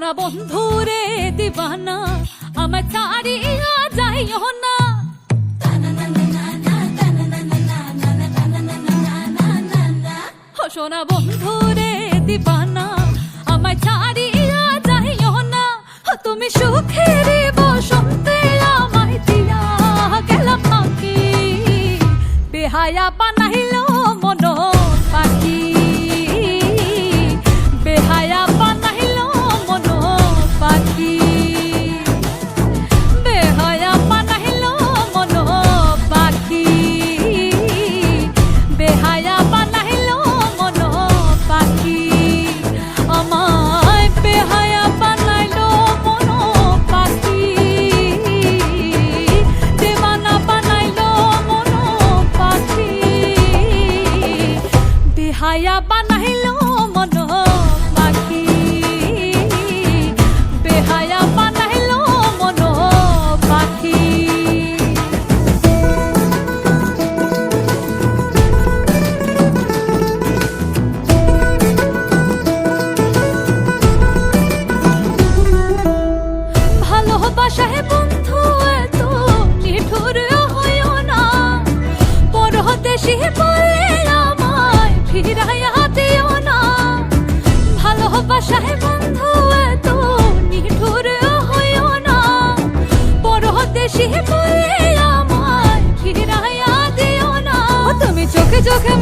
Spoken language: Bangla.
সোনা বন্ধুরে দিবানা আমার ছাড়িয়া যাইও না। সোনা বন্ধুরে দিবানা আমার ছাড়িয়া যাইও না। তুমি সুখের বসন্তে আমায় দিয়া গেলা ফাঁকি, বেহায়া বানাইল মন পাখি, বেহায়া বানাইল মন পাখি, বেহায়া বানাইল মন পাখি, বেহায়া বানাইল মন পাখি, আমায় বেহায়া বানাইল মন পাখি, দেওয়ানা বানাইল মন পাখি, বেহায়া বানাইল মন পাখি, বেহায়া বানাইল মন পাখি। ভালোবাসায় বন্ধু এত নিঠুর হইও না, পরদেশী বলে আমায় ফিরাইয়া দিও না। ভালোবাসায় বন্ধু এত নিঠুর হইও না, পরদেশী বলে আমায় ফিরাইয়া দিও না। তুমি চোখে চোখে